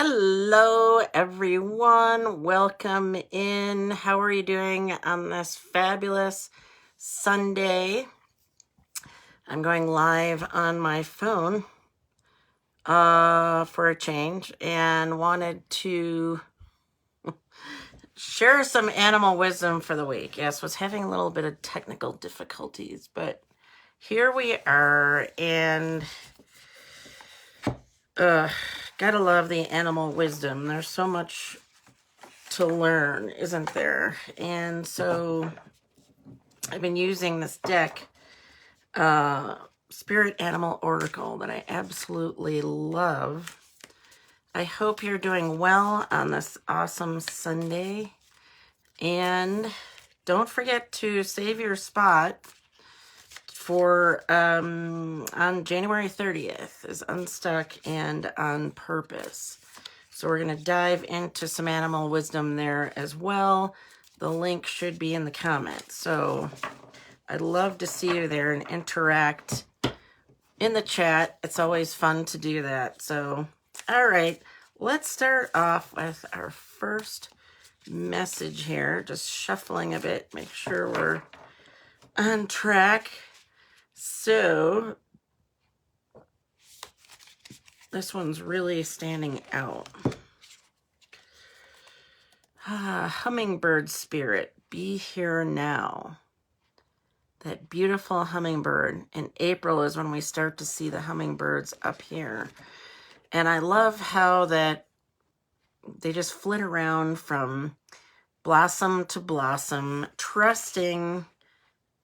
Hello, everyone. Welcome in. How are you doing on this fabulous Sunday? I'm going live on my phone for a change and wanted to share some animal wisdom for the week. Yes, was having a little bit of technical difficulties, but here we are, and gotta love the animal wisdom. There's so much to learn, isn't there? And so I've been using this deck, Spirit Animal Oracle, that I absolutely love. I hope you're doing well on this awesome Sunday. And don't forget to save your spot for on January 30th is Unstuck and On Purpose. So we're going to dive into some animal wisdom there as well. The link should be in the comments. So I'd love to see you there and interact in the chat. It's always fun to do that. So, all right, let's start off with our first message here. Just shuffling a bit, make sure we're on track. So this one's really standing out. Hummingbird spirit, be here now. That beautiful hummingbird. In April is when we start to see the hummingbirds up here. And I love how that they just flit around from blossom to blossom, trusting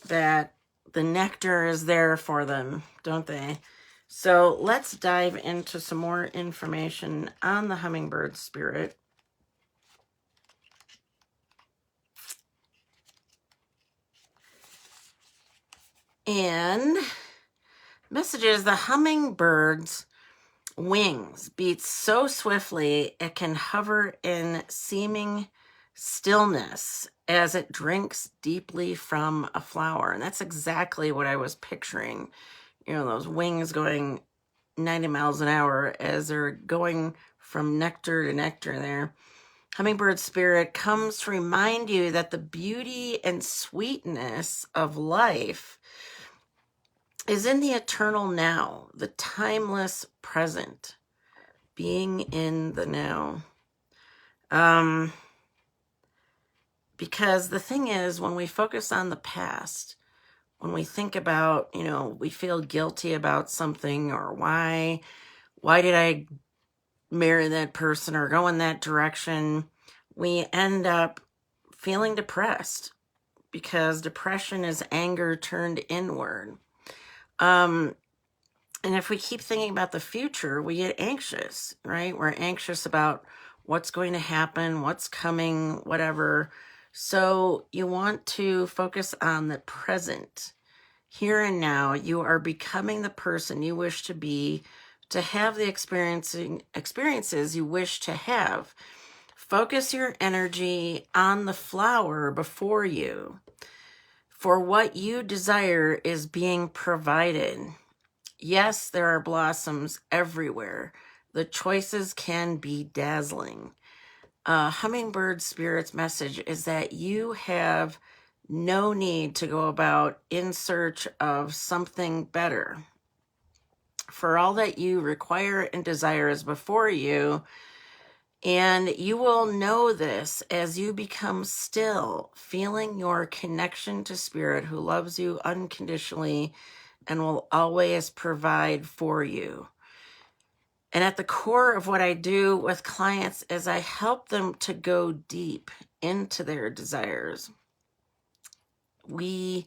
that the nectar is there for them, don't they? So let's dive into some more information on the hummingbird spirit. And messages, the hummingbird's wings beat so swiftly it can hover in seeming stillness as it drinks deeply from a flower. And that's exactly what I was picturing. You know, those wings going 90 miles an hour as they're going from nectar to nectar there. Hummingbird spirit comes to remind you that the beauty and sweetness of life is in the eternal now, the timeless present, being in the now. Because the thing is, when we focus on the past, when we think about, you know, we feel guilty about something, or why did I marry that person or go in that direction, we end up feeling depressed, because depression is anger turned inward. And if we keep thinking about the future, we get anxious, right? We're anxious about what's going to happen, what's coming, whatever. So you want to focus on the present. Here and now, you are becoming the person you wish to be, to have the experiences you wish to have. Focus your energy on the flower before you. For what you desire is being provided. Yes, there are blossoms everywhere. The choices can be dazzling. Hummingbird Spirit's message is that you have no need to go about in search of something better. For all that you require and desire is before you, and you will know this as you become still, feeling your connection to Spirit, who loves you unconditionally and will always provide for you. And at the core of what I do with clients is I help them to go deep into their desires. We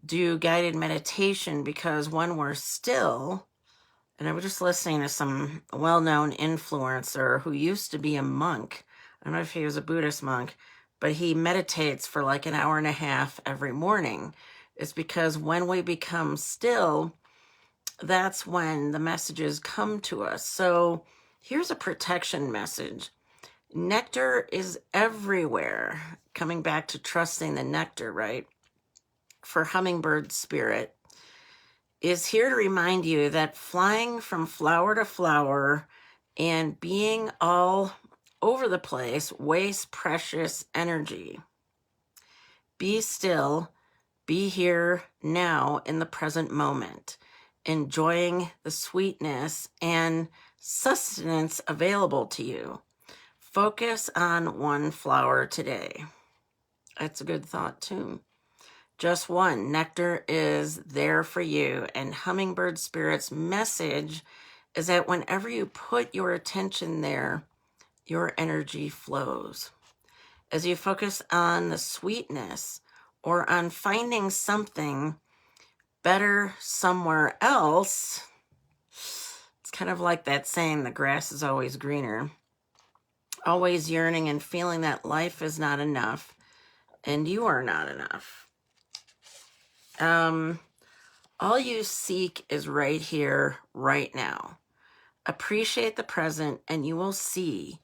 do guided meditation because when we're still, and I was just listening to some well-known influencer who used to be a monk. I don't know if he was a Buddhist monk, but he meditates for like an hour and a half every morning. It's because when we become still, that's when the messages come to us. So here's a protection message. Nectar is everywhere. Coming back to trusting the nectar, right? For hummingbird spirit is here to remind you that flying from flower to flower And being all over the place wastes precious energy. Be still, be here now in the present moment, enjoying the sweetness and sustenance available to you. Focus on one flower today. That's a good thought too. Just one. Nectar is there for you. And Hummingbird Spirit's message is that whenever you put your attention there, your energy flows. As you focus on the sweetness or on finding something better somewhere else, it's kind of like that saying, the grass is always greener. Always yearning and feeling that life is not enough and you are not enough. All you seek is right here, right now. Appreciate the present and you will see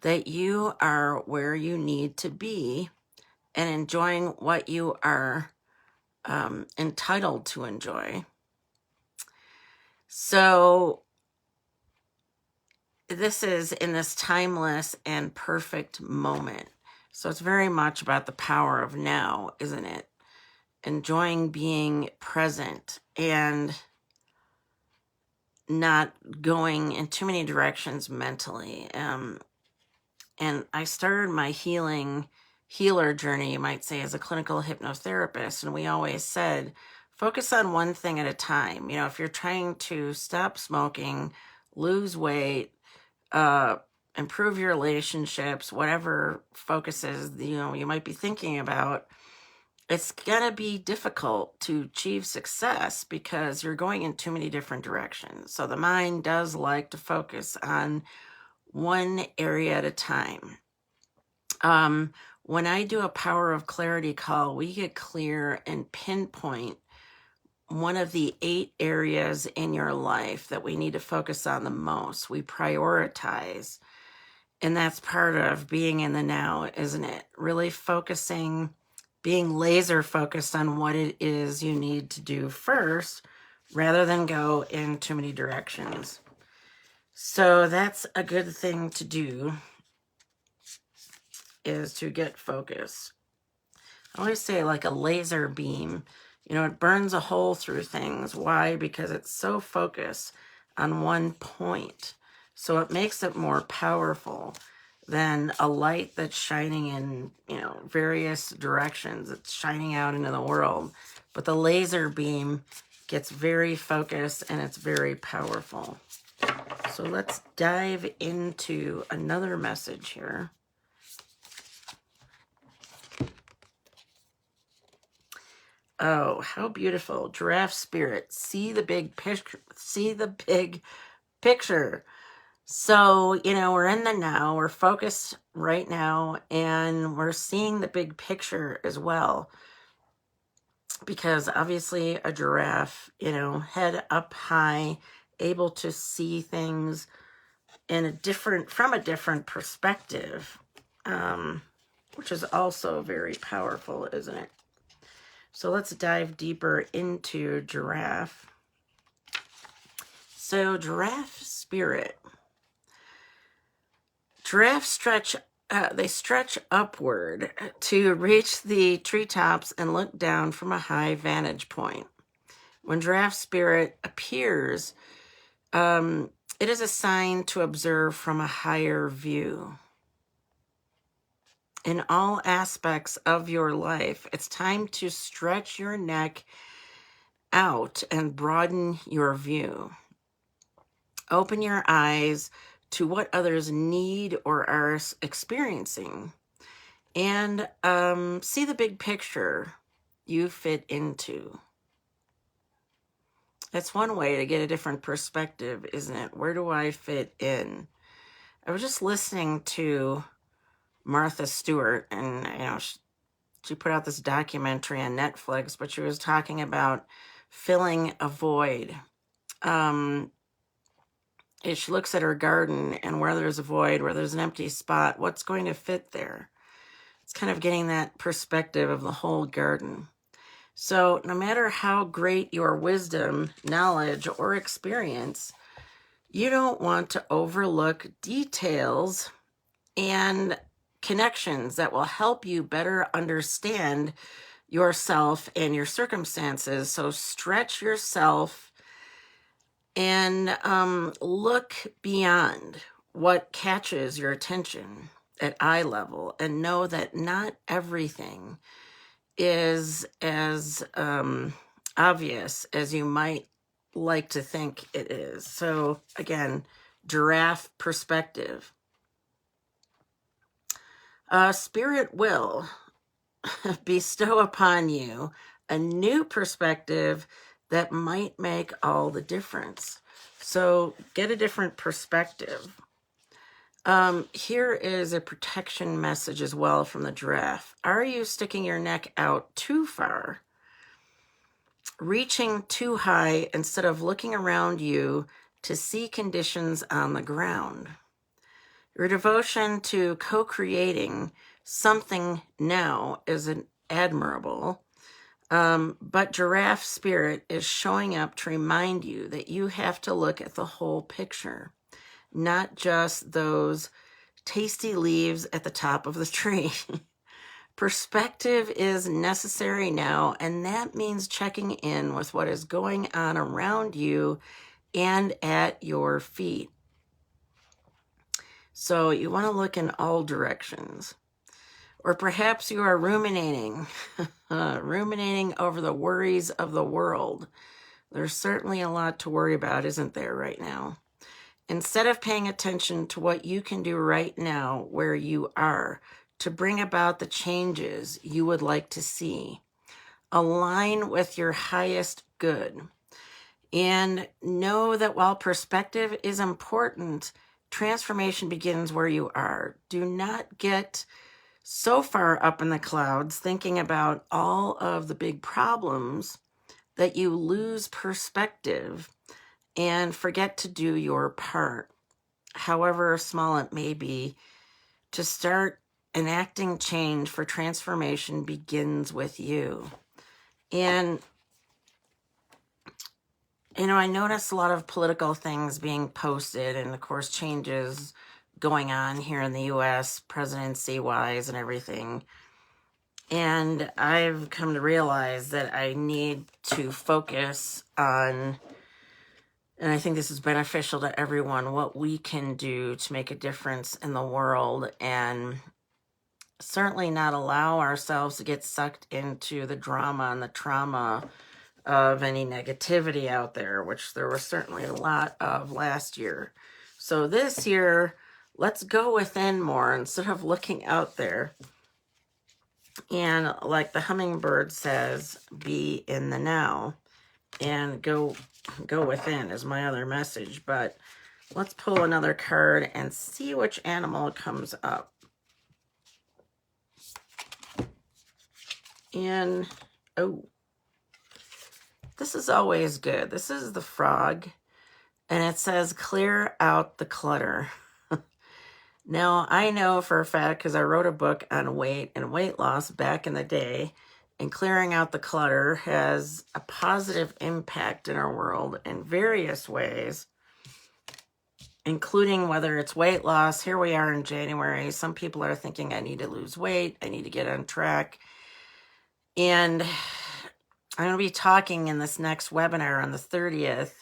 that you are where you need to be and enjoying what you are entitled to enjoy. So this is in this timeless and perfect moment. So it's very much about the power of now, isn't it? Enjoying being present and not going in too many directions mentally. And I started my healer journey, you might say, as a clinical hypnotherapist. And we always said, focus on one thing at a time. You know, if you're trying to stop smoking, lose weight, improve your relationships, whatever focuses, you might be thinking about, it's going to be difficult to achieve success because you're going in too many different directions. So the mind does like to focus on one area at a time. When I do a Power of Clarity call, we get clear and pinpoint one of the 8 areas in your life that we need to focus on the most. We prioritize. And that's part of being in the now, isn't it? Really focusing, being laser focused on what it is you need to do first, rather than go in too many directions. So that's a good thing to do, is to get focused. I always say like a laser beam, it burns a hole through things. Why? Because it's so focused on one point. So it makes it more powerful than a light that's shining in, various directions. It's shining out into the world. But the laser beam gets very focused and it's very powerful. So let's dive into another message here. Oh, how beautiful. Giraffe Spirit. See the big picture. See the big picture. So, we're in the now. We're focused right now. And we're seeing the big picture as well. Because obviously a giraffe, head up high, able to see things from a different perspective. Which is also very powerful, isn't it? So let's dive deeper into giraffe. So Giraffe Spirit. Giraffes stretch upward to reach the treetops and look down from a high vantage point. When Giraffe Spirit appears, it is a sign to observe from a higher view. In all aspects of your life, it's time to stretch your neck out and broaden your view. Open your eyes to what others need or are experiencing, and see the big picture you fit into. That's one way to get a different perspective, isn't it? Where do I fit in? I was just listening to Martha Stewart, and she put out this documentary on Netflix, but she was talking about filling a void. She looks at her garden, and where there's a void, where there's an empty spot, what's going to fit there? It's kind of getting that perspective of the whole garden. So no matter how great your wisdom, knowledge, or experience, You don't want to overlook details and connections that will help you better understand yourself and your circumstances. So stretch yourself and look beyond what catches your attention at eye level, and know that not everything is as obvious as you might like to think it is. So again, giraffe perspective. Spirit will bestow upon you a new perspective that might make all the difference. So get a different perspective. Here is a protection message as well from the giraffe. Are you sticking your neck out too far? Reaching too high instead of looking around you to see conditions on the ground? Your devotion to co-creating something now is admirable, but giraffe spirit is showing up to remind you that you have to look at the whole picture, not just those tasty leaves at the top of the tree. Perspective is necessary now, and that means checking in with what is going on around you and at your feet. So you want to look in all directions. Or perhaps you are ruminating, ruminating over the worries of the world. There's certainly a lot to worry about, isn't there, right now? Instead of paying attention to what you can do right now where you are to bring about the changes you would like to see, align with your highest good. And know that while perspective is important, transformation begins where you are. Do not get so far up in the clouds thinking about all of the big problems that you lose perspective and forget to do your part, however small it may be. To start enacting change for transformation begins with you. And I noticed a lot of political things being posted, and of course changes going on here in the US, presidency-wise and everything. And I've come to realize that I need to focus on, and I think this is beneficial to everyone, what we can do to make a difference in the world, and certainly not allow ourselves to get sucked into the drama and the trauma of any negativity out there, which there was certainly a lot of last year. So this year, let's go within more instead of looking out there. And like the hummingbird says, be in the now and go within is my other message. But let's pull another card and see which animal comes up. And, oh, this is always good. This is the frog, and it says, clear out the clutter. Now, I know for a fact, because I wrote a book on weight and weight loss back in the day, and clearing out the clutter has a positive impact in our world in various ways, including whether it's weight loss. Here we are in January. Some people are thinking, I need to lose weight. I need to get on track. And I'm going to be talking in this next webinar on the 30th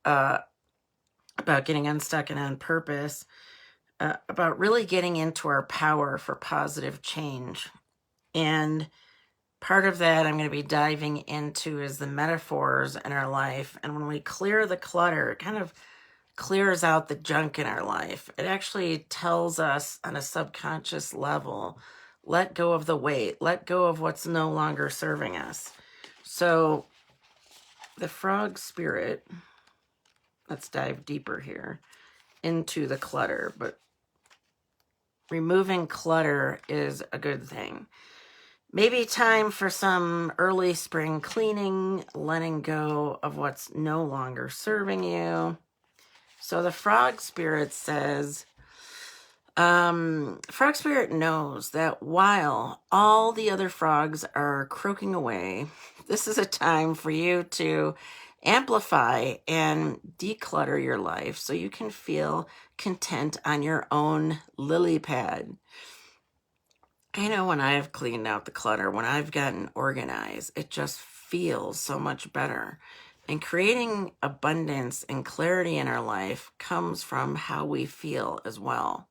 about getting unstuck and on purpose, about really getting into our power for positive change. And part of that I'm going to be diving into is the metaphors in our life. And when we clear the clutter, it kind of clears out the junk in our life. It actually tells us on a subconscious level, let go of the weight, let go of what's no longer serving us. So the frog spirit, let's dive deeper here into the clutter, but removing clutter is a good thing. Maybe time for some early spring cleaning, letting go of what's no longer serving you. So the frog spirit says, frog spirit knows that while all the other frogs are croaking away, this is a time for you to Amplify and declutter your life so you can feel content on your own lily pad. I know when I've cleaned out the clutter, when I've gotten organized, it just feels so much better. And creating abundance and clarity in our life comes from how we feel as well.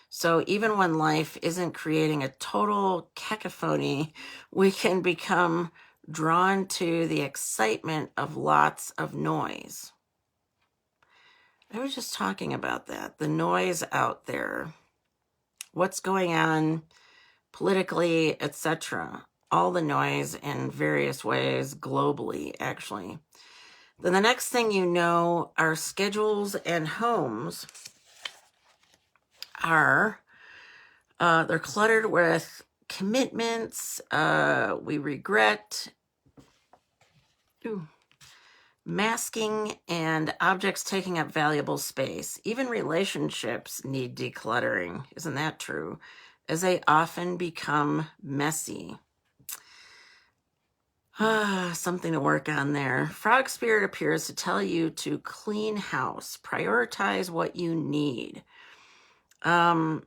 So even when life isn't creating a total cacophony, we can become drawn to the excitement of lots of noise. I was just talking about that, the noise out there, what's going on politically, etc. All the noise in various ways globally, actually. Then the next thing you know, our schedules and homes are, they're cluttered with commitments, we regret, masking, and objects taking up valuable space. Even relationships need decluttering. Isn't that true? As they often become messy. Something to work on there. Frog Spirit appears to tell you to clean house, prioritize what you need, and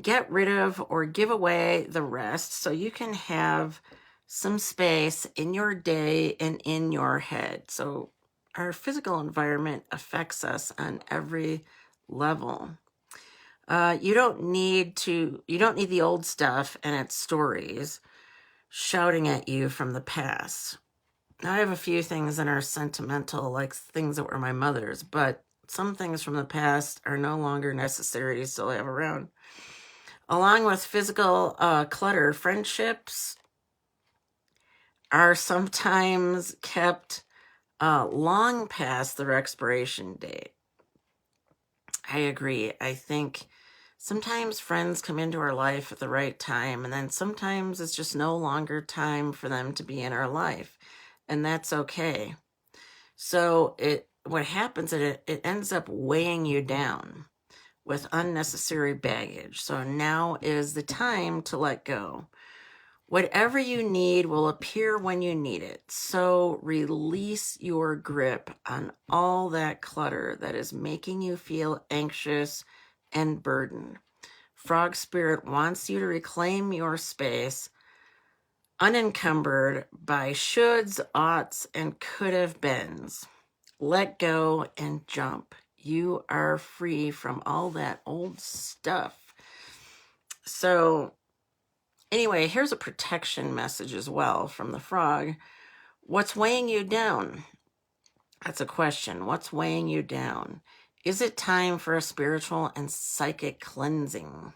get rid of or give away the rest so you can have some space in your day and in your head. So our physical environment affects us on every level. You don't need the old stuff and its stories shouting at you from the past. Now, I have a few things that are sentimental, like things that were my mother's, but some things from the past are no longer necessary to still have around. Along with physical clutter, friendships are sometimes kept long past their expiration date. I agree. I think sometimes friends come into our life at the right time, and then sometimes it's just no longer time for them to be in our life, and that's okay. So what happens is it ends up weighing you down with unnecessary baggage. So now is the time to let go. Whatever you need will appear when you need it. So release your grip on all that clutter that is making you feel anxious and burdened. Frog Spirit wants you to reclaim your space unencumbered by shoulds, oughts, and could have beens. Let go and jump. You are free from all that old stuff. So anyway, here's a protection message as well from the frog. What's weighing you down? That's a question. What's weighing you down? Is it time for a spiritual and psychic cleansing?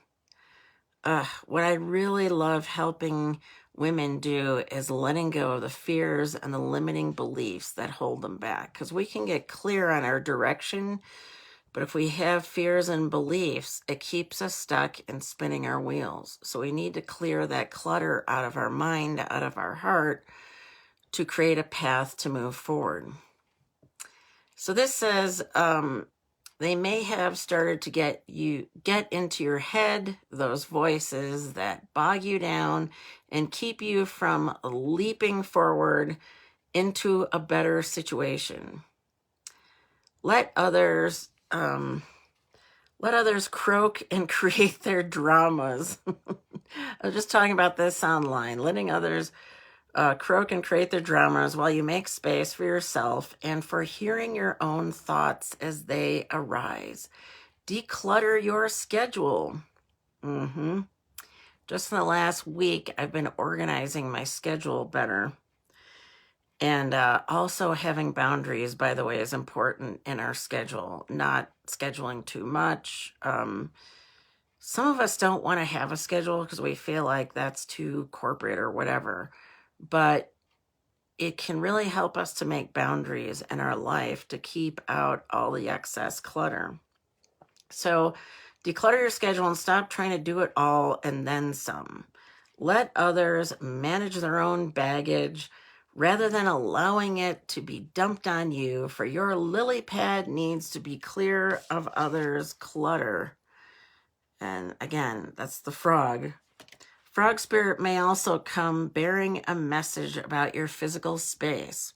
What I really love helping women do is letting go of the fears and the limiting beliefs that hold them back. Because we can get clear on our direction, but if we have fears and beliefs, it keeps us stuck and spinning our wheels. So we need to clear that clutter out of our mind, out of our heart, to create a path to move forward. So this says, they may have started to get into your head, those voices that bog you down and keep you from leaping forward into a better situation. Let others croak and create their dramas. I was just talking about this online, letting others croak and create their dramas while you make space for yourself and for hearing your own thoughts as they arise. Declutter your schedule. Just in the last week, I've been organizing my schedule better. And also having boundaries, by the way, is important in our schedule, not scheduling too much. Some of us don't want to have a schedule because we feel like that's too corporate or whatever. But it can really help us to make boundaries in our life to keep out all the excess clutter. So declutter your schedule and stop trying to do it all and then some. Let others manage their own baggage rather than allowing it to be dumped on you, for your lily pad needs to be clear of others' clutter. And again, that's the frog. Frog Spirit may also come bearing a message about your physical space.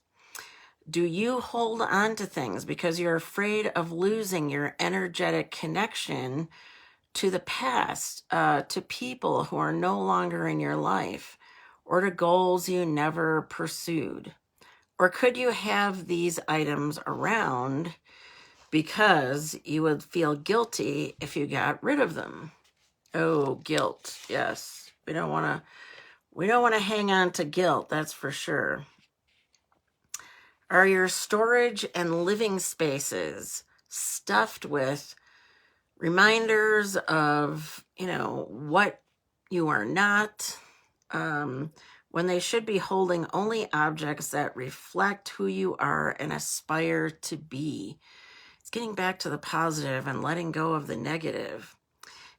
Do you hold on to things because you're afraid of losing your energetic connection to the past, to people who are no longer in your life, or to goals you never pursued? Or could you have these items around because you would feel guilty if you got rid of them? Oh, guilt. Yes. We don't want to hang on to guilt, that's for sure. Are your storage and living spaces stuffed with reminders of, what you are not, when they should be holding only objects that reflect who you are and aspire to be? It's getting back to the positive and letting go of the negative.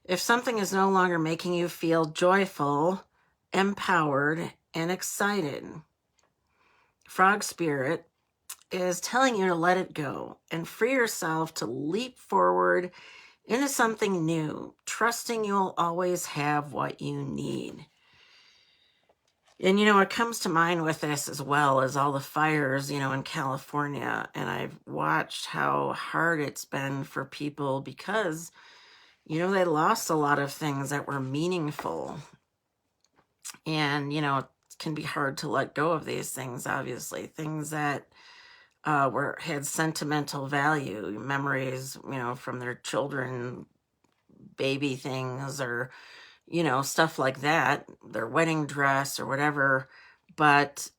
If something is no longer making you feel joyful, empowered, and excited, Frog Spirit is telling you to let it go and free yourself to leap forward into something new, trusting you'll always have what you need. And, what comes to mind with this as well is all the fires, in California. And I've watched how hard it's been for people because, they lost a lot of things that were meaningful. And, it can be hard to let go of these things, obviously. Things that had sentimental value, memories, from their children, baby things, or, stuff like that, their wedding dress or whatever. But,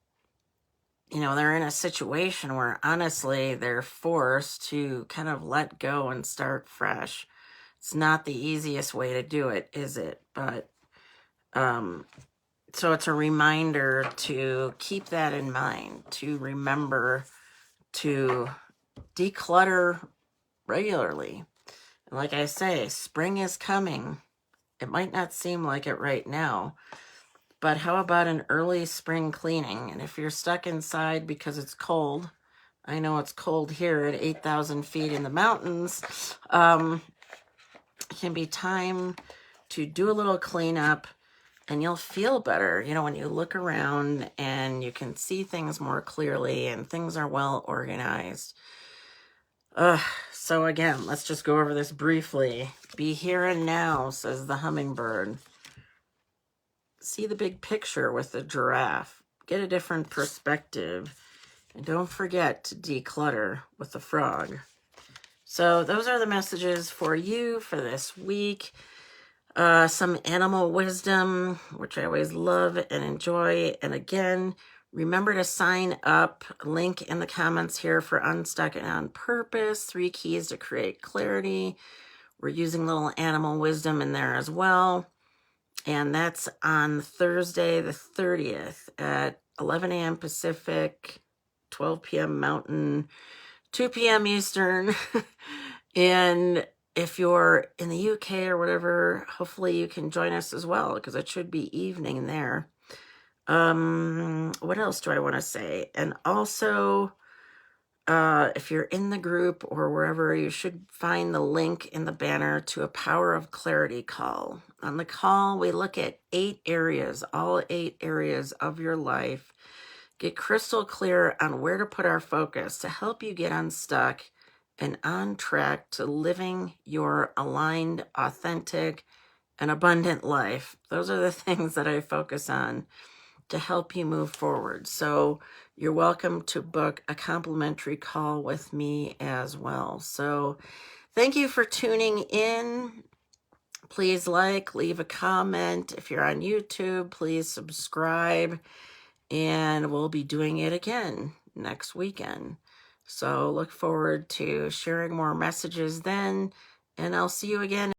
they're in a situation where honestly, they're forced to kind of let go and start fresh. It's not the easiest way to do it, is it? But, so it's a reminder to keep that in mind, to remember to declutter regularly. And like I say, spring is coming. It might not seem like it right now, but how about an early spring cleaning? And if you're stuck inside because it's cold, I know it's cold here at 8,000 feet in the mountains, it can be time to do a little cleanup, and you'll feel better, when you look around and you can see things more clearly and things are well organized. So again, let's just go over this briefly. Be here and now, says the hummingbird. See the big picture with the giraffe. Get a different perspective. And don't forget to declutter with the frog. So those are the messages for you for this week. Some animal wisdom, which I always love and enjoy. And again, remember to sign up. Link in the comments here for Unstuck and On Purpose. 3 keys to create clarity. We're using little animal wisdom in there as well. And that's on Thursday the 30th at 11 a.m. Pacific, 12 p.m. Mountain, 2 p.m. Eastern. And if you're in the UK or whatever, hopefully you can join us as well, because it should be evening there. What else do I want to say? And also, if you're in the group or wherever, you should find the link in the banner to a Power of Clarity call. On the call, we look at 8 areas, all 8 areas of your life. Get crystal clear on where to put our focus to help you get unstuck and on track to living your aligned, authentic, and abundant life. Those are the things that I focus on to help you move forward. So you're welcome to book a complimentary call with me as well. So thank you for tuning in. Please leave a comment. If you're on YouTube, please subscribe. And we'll be doing it again next weekend. So look forward to sharing more messages then. And I'll see you again